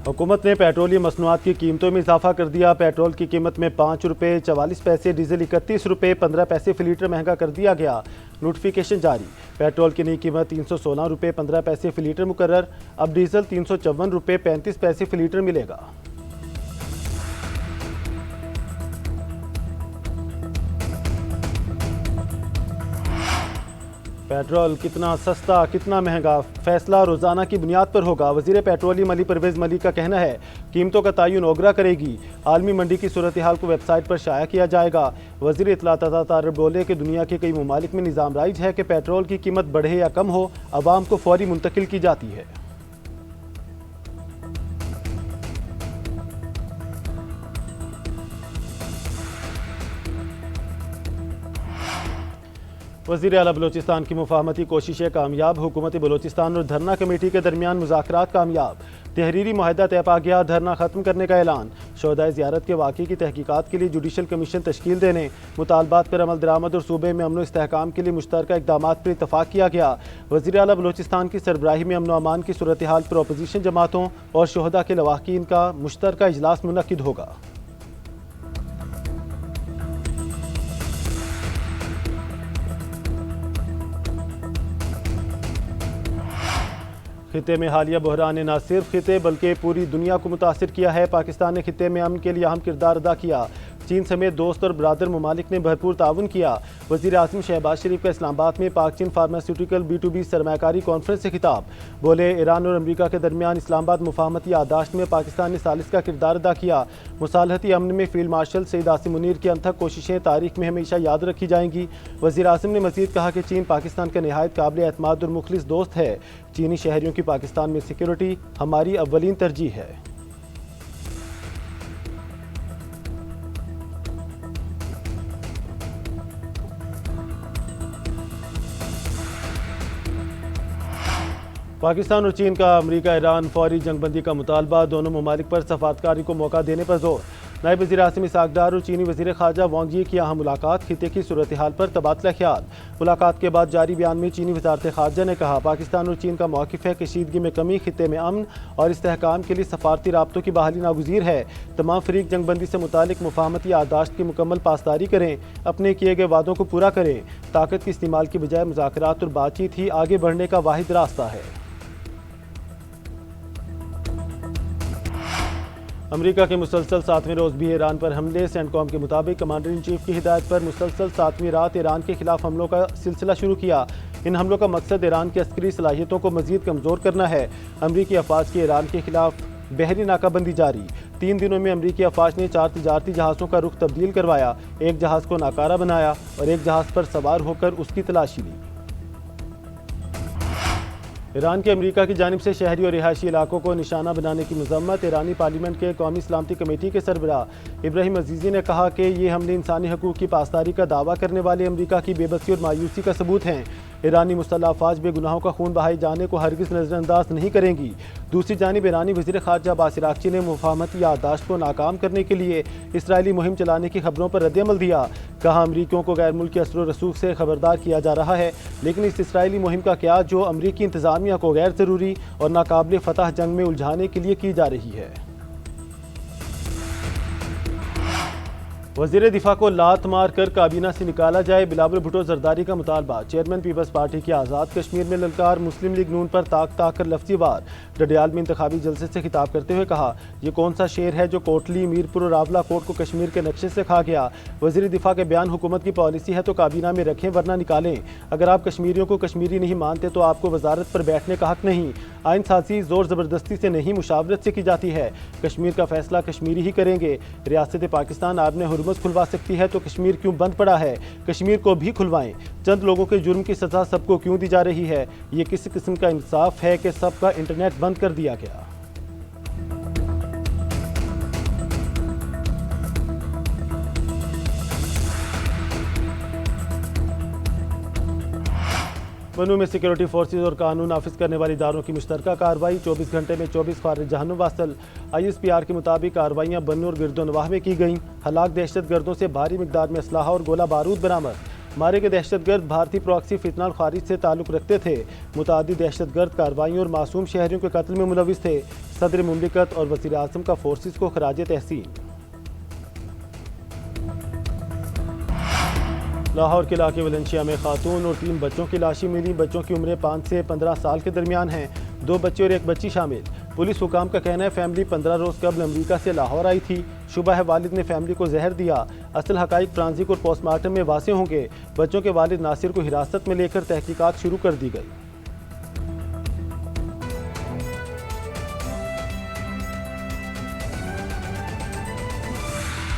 हुकूमत ने पेट्रोलियम मसनूआत की कीमतों में इजाफा कर दिया। पेट्रोल की कीमत में 5 रुपये 44 पैसे, डीजल 31 रुपये 15 पैसे फी लीटर महंगा कर दिया गया। नोटिफिकेशन जारी। पेट्रोल की नई कीमत 316 रुपये 15 पैसे फी लीटर मुकर्रर। अब डीजल 354 रुपये 35 पैसे फी लीटर मिलेगा। पेट्रोल कितना सस्ता कितना महंगा, फैसला रोजाना की बुनियाद पर होगा। वजीर पेट्रोलियम अली परवेज मलिक का कहना है कीमतों का तयन ओगरा करेगी। आलमी मंडी की सूरत हाल को वेबसाइट पर शाया किया जाएगा। वजीर इत्तलात तारब बोले कि दुनिया के कई ममालिक में निज़ाम राइज है कि पेट्रोल की कीमत बढ़े या कम हो, आवाम को फौरी मुंतकिल की जाती है। वज़ीर आला बलोचिस्तान की मुफाहमती कोशिशें कामयाब। हुकूमत बलोचिस्तान और धरना कमेटी के दरमियान मुज़ाकरात कामयाब। तहरीरी मुआहदा तय पा गया। धरना खत्म करने का ऐलान। शोहदाए ज़ियारत के वाक़े की तहकीकात के लिए जुडिशल कमीशन तश्कील देने, मुतालबात पर अमल दरामद और सूबे में अमन इस्तेहकाम के लिए मुश्तरका इक़दामात पर इतफ़ाक़ किया गया। वज़ीर आला बलोचिस्तान की सरबराही में अमन व अमान की सूरत हाल पर अपोजिशन जमातों और शोहदा के लवाहकीन का मुश्तरका इजलास मुनक्किद होगा। खिते में हालिया बहरान ने न सिर्फ खिते बल्कि पूरी दुनिया को मुतासिर किया है। पाकिस्तान ने खिते में अमन के लिए अहम किरदार अदा किया। चीन समेत दोस्त और बरादर ममालिक ने भरपूर ताउन किया। वज़ीर आज़म शहबाज शरीफ का इस्लामाबाद में पाक चीन फार्मास्यूटिकल B2B सरमाकारी कॉन्फ्रेंस से खिताब। बोले ईरान और अमरीका के दरमियान इस्लामाबाद मुफाहमती यादाश्त में पाकिस्तान ने सालिस का किरदार अदा किया। मुसालहती अमन में फील्ड मार्शल सईद आसिम मुनीर की अनथक कोशिशें तारीख में हमेशा याद रखी जाएंगी। वज़ीर आज़म ने मज़ीद कहा कि चीन पाकिस्तान का नहायत काबिल एतमाद और मुखलिस दोस्त है। चीनी शहरियों की पाकिस्तान में सिक्योरिटी हमारी अव्वलीन तरजीह है। पाकिस्तान और चीन का अमरीका ईरान फौरी जंगबंदी का मुतालबा। दोनों ममालिक पर सफारतकारी को मौका देने पर जोर। नायब वज़ीर आसिम इसहाक डार और चीनी वज़ीर ख़ारजा वांग यी की अहम मुलाकात। खिते की सूरत हाल पर तबादला ख्याल। मुलाकात के बाद जारी बयान में चीनी वज़ारत ख़ारजा ने कहा पाकिस्तान और चीन का मौक़िफ़ है कशीदगी में कमी, खिते में अमन और इस्तेहकाम के लिए सफारती राब्तों की बहाली नागुज़ीर है। तमाम फ़रीक जंगबंदी से मुतालिक मुफाहमती यादाश्त की मुकम्मल पासदारी करें, अपने किए गए वादों को पूरा करें। ताकत के इस्तेमाल की बजाय मुज़ाकरात और बातचीत ही आगे बढ़ने का वाहिद रास्ता है। अमेरिका के मुसलसल 7वें रोज़ भी ईरान पर हमले। सेंटकॉम के मुताबिक कमांडर इन चीफ की हिदायत पर मुसलसल 7वीं रात ईरान के खिलाफ हमलों का सिलसिला शुरू किया। इन हमलों का मकसद ईरान की अस्करी सलाहियतों को मजीद कमज़ोर करना है। अमरीकी अफवाज की ईरान के खिलाफ बहरी नाकाबंदी जारी। 3 दिनों में अमरीकी अफवाज ने 4 तिजारती जहाज़ों का रुख तब्दील करवाया, एक जहाज़ को नाकारा बनाया और एक जहाज़ पर सवार होकर उसकी तलाशी ली। ईरान की अमरीका की जानिब से शहरी और रिहायशी इलाकों को निशाना बनाने की मजम्मत। ईरानी पार्लियामेंट के कौमी सलामती कमेटी के सरबराह इब्राहिम अजीज़ी ने कहा कि ये हमले इंसानी हकूक़ की पासदारी का दावा करने वाले अमरीका की बेबसी और मायूसी का सबूत हैं। ईरानी मुसल्लह अफवाज बेगुनाहों का खून बहाए जाने को हरगिज़ नज़रअंदाज नहीं करेंगी। दूसरी जानिब ईरानी वज़ीर ख़ारजा अब्बास अराग़ची ने मुफाहमती याददाश्त को नाकाम करने के लिए इसराइली मुहिम चलाने की खबरों पर रद्द-ए-अमल दिया। कहा अमरीकियों को गैर मुल्की असर व रसूख से खबरदार किया जा रहा है, लेकिन इस इसराइली मुहिम का क्या जो अमरीकी इंतज़ामिया को गैर ज़रूरी और नाकाबिल फ़तह जंग में उलझाने के लिए की जा रही है। वज़ीर दिफा को लात मार कर काबीना से निकाला जाए, बिलावल भुट्टो जरदारी का मुतालबा। चेयरमैन पीपल्स पार्टी की आज़ाद कश्मीर में ललकार। मुस्लिम लीग नून पर ताक कर लफ्ज़ी वार। डडियाल में इंतखाबी जलसे से खिताब करते हुए कहा यह कौन सा शेर है जो कोटली, मीरपुर और रावला कोट को कश्मीर के नक्शे से खा गया। वज़ीर दिफा के बयान हुकूमत की पॉलिसी है तो काबीना में रखें वरना निकालें। अगर आप कश्मीरियों को कश्मीरी नहीं मानते तो आपको वजारत पर बैठने का हक नहीं। आइन साजी जोर ज़बरदस्ती से नहीं मुशावरत से की जाती है। कश्मीर का फैसला कश्मीरी ही करेंगे। रियासत पाकिस्तान आपने हुर्मुज़ खुलवा सकती है तो कश्मीर क्यों बंद पड़ा है, कश्मीर को भी खुलवाएं। चंद लोगों के जुर्म की सजा सबको क्यों दी जा रही है। ये किस किस्म का इंसाफ है कि सबका इंटरनेट बंद कर दिया गया। बनू में सिक्योरिटी फोर्सेज और कानून नाफिज करने वाले इदारों की मुश्तरका कार्रवाई। 24 घंटे में 24 खारिज जहन्नुम वासल। ISPR के मुताबिक कार्रवाइयाँ बनू और गिरदोनवाह में की गईं। हलाक दहशत गर्दों से भारी मिकदार में असलाहा और गोला बारूद बरामद। मारे गए दहशतगर्द भारतीय प्रॉक्सी फितनाल खारिज से ताल्लुक़ रखते थे। मुतादिद दहशतगर्द कार्रवाइयों और मासूम शहरियों के कत्ल में मुलविस थे। सदर मुमलिकत और वज़ीर आज़म का फोर्सेस को खराज तहसीन। लाहौर के इलाके वलेंशिया में खातून और 3 बच्चों की लाशें मिली। बच्चों की उम्रें 5 से 15 साल के दरमियान हैं। 2 बच्चे और 1 बच्ची शामिल। पुलिस हुकाम का कहना है फैमिली 15 रोज़ कबल अमरीका से लाहौर आई थी। शुबह है वालिद ने फैमिली को जहर दिया। असल हकाइक फ्रांसिक और पोस्टमार्टम में वासे होंगे। बच्चों के वालिद नासिर को हिरासत में लेकर तहकीकात शुरू कर दी गई।